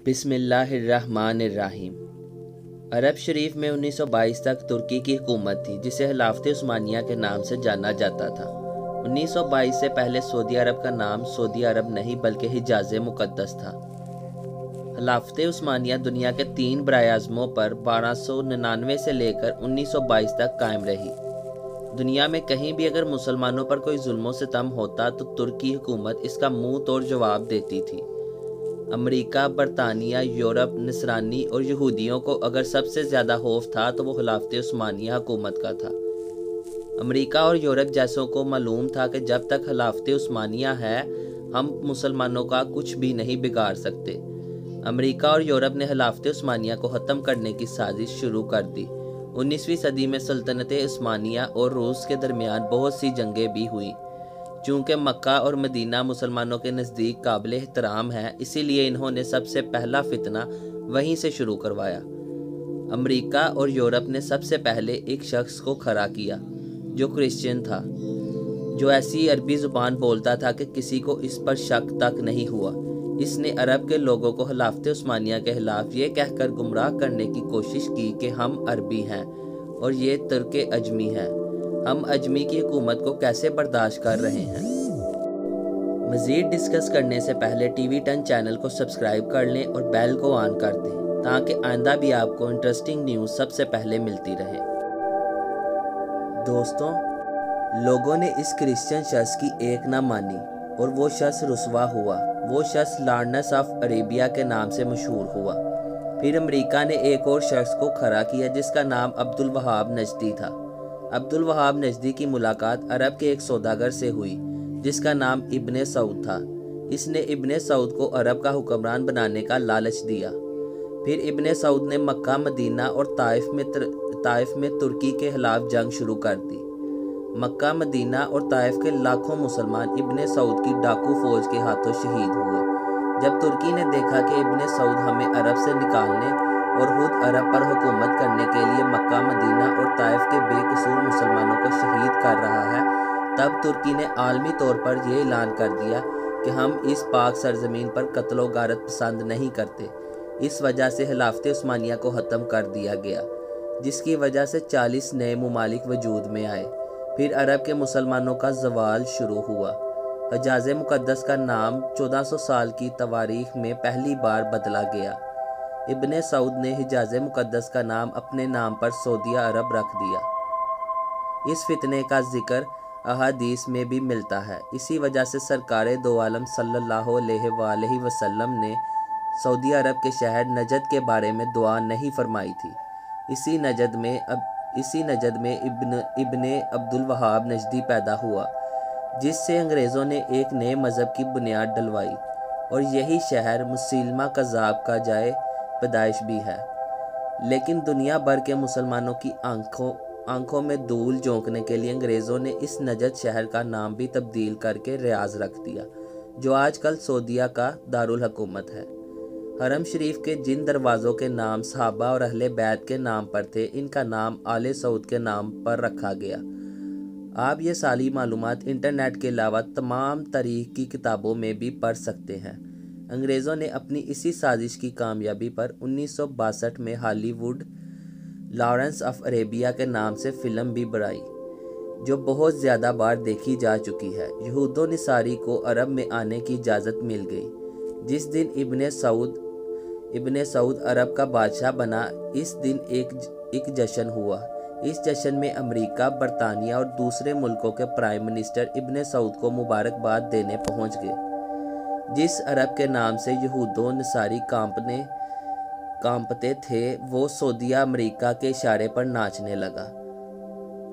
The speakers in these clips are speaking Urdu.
بسم اللہ الرحمن الرحیم۔ عرب شریف میں 1922 تک ترکی کی حکومت تھی جسے خلافت عثمانیہ کے نام سے جانا جاتا تھا۔ 1922 سے پہلے سعودی عرب کا نام سعودی عرب نہیں بلکہ حجاز مقدس تھا۔ خلافت عثمانیہ دنیا کے 3 برائے اعظموں پر 1299 سے لے کر 1922 تک قائم رہی۔ دنیا میں کہیں بھی اگر مسلمانوں پر کوئی ظلم و ستم ہوتا تو ترکی حکومت اس کا منہ توڑ جواب دیتی تھی۔ امریکہ، برطانیہ، یورپ، نصرانی اور یہودیوں کو اگر سب سے زیادہ خوف تھا تو وہ خلافت عثمانیہ حکومت کا تھا۔ امریکہ اور یورپ جیسوں کو معلوم تھا کہ جب تک خلافت عثمانیہ ہے ہم مسلمانوں کا کچھ بھی نہیں بگاڑ سکتے۔ امریکہ اور یورپ نے خلافت عثمانیہ کو ختم کرنے کی سازش شروع کر دی۔ 19ویں صدی میں سلطنت عثمانیہ اور روس کے درمیان بہت سی جنگیں بھی ہوئیں۔ چونکہ مکہ اور مدینہ مسلمانوں کے نزدیک قابل احترام ہے، اسی لیے انہوں نے سب سے پہلا فتنہ وہیں سے شروع کروایا۔ امریکہ اور یورپ نے سب سے پہلے ایک شخص کو کھڑا کیا جو کرسچن تھا، جو ایسی عربی زبان بولتا تھا کہ کسی کو اس پر شک تک نہیں ہوا۔ اس نے عرب کے لوگوں کو خلافت عثمانیہ کے خلاف یہ کہہ کر گمراہ کرنے کی کوشش کی کہ ہم عربی ہیں اور یہ ترک اجمی ہیں، ہم اجمی کی حکومت کو کیسے برداشت کر رہے ہیں۔ مزید ڈسکس کرنے سے پہلے ٹی وی 10 چینل کو سبسکرائب کر لیں اور بیل کو آن کر دیں تاکہ آئندہ بھی آپ کو انٹرسٹنگ نیوز سب سے پہلے ملتی رہے۔ دوستوں، لوگوں نے اس کرسچن شخص کی ایک نہ مانی اور وہ شخص رسوا ہوا۔ وہ شخص لارنس آف عربیہ کے نام سے مشہور ہوا۔ پھر امریکہ نے ایک اور شخص کو کھڑا کیا جس کا نام عبدالوہاب نجدی تھا۔ عبدالوہاب نجدی کی ملاقات عرب کے ایک سوداگر سے ہوئی جس کا نام ابن سعود تھا۔ اس نے ابن سعود کو عرب کا حکمران بنانے کا لالچ دیا۔ پھر ابن سعود نے مکہ، مدینہ اور طائف میں ترکی کے خلاف جنگ شروع کر دی۔ مکہ، مدینہ اور طائف کے لاکھوں مسلمان ابن سعود کی ڈاکو فوج کے ہاتھوں شہید ہوئے۔ جب ترکی نے دیکھا کہ ابن سعود ہمیں عرب سے نکالنے اور خود عرب پر حکومت کرنے کے لیے مکہ، مدینہ اور طائف کے بے قصور مسلمانوں کو شہید کر رہا ہے، تب ترکی نے عالمی طور پر یہ اعلان کر دیا کہ ہم اس پاک سرزمین پر قتل و غارت پسند نہیں کرتے۔ اس وجہ سے خلافت عثمانیہ کو ختم کر دیا گیا، جس کی وجہ سے 40 نئے ممالک وجود میں آئے۔ پھر عرب کے مسلمانوں کا زوال شروع ہوا۔ حجاز مقدس کا نام 1400 سال کی تواریخ میں پہلی بار بدلا گیا۔ ابن سعود نے حجاز مقدس کا نام اپنے نام پر سعودیہ عرب رکھ دیا۔ اس فتنے کا ذکر احادیث میں بھی ملتا ہے۔ اسی وجہ سے سرکار دو عالم صلی اللہ علیہ وآلہ وسلم نے سعودی عرب کے شہر نجد کے بارے میں دعا نہیں فرمائی تھی۔ اسی نجد میں ابن عبدالوہاب نجدی پیدا ہوا، جس سے انگریزوں نے ایک نئے مذہب کی بنیاد ڈلوائی، اور یہی شہر مسیلمہ کذاب کا جائے پیدائش بھی ہے۔ لیکن دنیا بھر کے مسلمانوں کی آنکھوں میں دھول جھونکنے کے لیے انگریزوں نے اس نجد شہر کا نام بھی تبدیل کر کے ریاض رکھ دیا، جو آج کل سعودیہ کا دارالحکومت ہے۔ حرم شریف کے جن دروازوں کے نام صحابہ اور اہل بیت کے نام پر تھے، ان کا نام آل سعود کے نام پر رکھا گیا۔ آپ یہ ساری معلومات انٹرنیٹ کے علاوہ تمام تاریخ کی کتابوں میں بھی پڑھ سکتے ہیں۔ انگریزوں نے اپنی اسی سازش کی کامیابی پر 1962 میں ہالی ووڈ لارنس آف عربیہ کے نام سے فلم بھی بنائی، جو بہت زیادہ بار دیکھی جا چکی ہے۔ یہود و نصاری کو عرب میں آنے کی اجازت مل گئی۔ جس دن ابن سعود عرب کا بادشاہ بنا، اس دن ایک جشن ہوا۔ اس جشن میں امریکہ، برطانیہ اور دوسرے ملکوں کے پرائم منسٹر ابن سعود کو مبارکباد دینے پہنچ گئے۔ جس عرب کے نام سے یہود و نصاری کانپتے تھے، وہ سعودیہ امریکہ کے اشارے پر ناچنے لگا،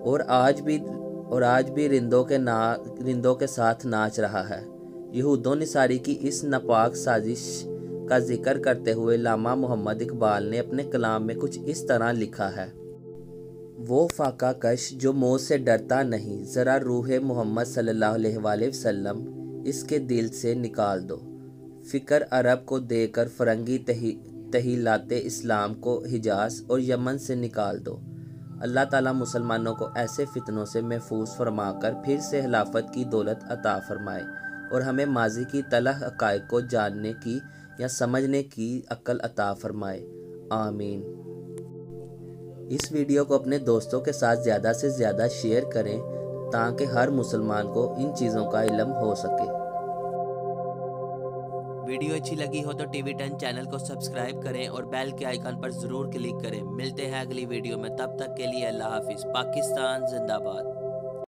اور آج بھی رندوں کے ساتھ ناچ رہا ہے۔ یہود و نصاری کی اس ناپاک سازش کا ذکر کرتے ہوئے علامہ محمد اقبال نے اپنے کلام میں کچھ اس طرح لکھا ہے: وہ فاقہ کش جو موت سے ڈرتا نہیں، ذرا روح محمد صلی اللہ علیہ وآلہ وسلم اس کے دل سے نکال دو۔ فکر عرب کو دے کر فرنگی تحیلات اسلام کو حجاز اور یمن سے نکال دو۔ اللہ تعالیٰ مسلمانوں کو ایسے فتنوں سے محفوظ فرما کر پھر سے خلافت کی دولت عطا فرمائے اور ہمیں ماضی کی تلخ حقائق کو جاننے کی یا سمجھنے کی عقل عطا فرمائے، آمین۔ اس ویڈیو کو اپنے دوستوں کے ساتھ زیادہ سے زیادہ شیئر کریں تاکہ ہر مسلمان کو ان چیزوں کا علم ہو سکے۔ ویڈیو اچھی لگی ہو تو ٹی وی 10 چینل کو سبسکرائب کریں اور بیل کے آئیکن پر ضرور کلک کریں۔ ملتے ہیں اگلی ویڈیو میں، تب تک کے لیے اللہ حافظ۔ پاکستان زندہ باد۔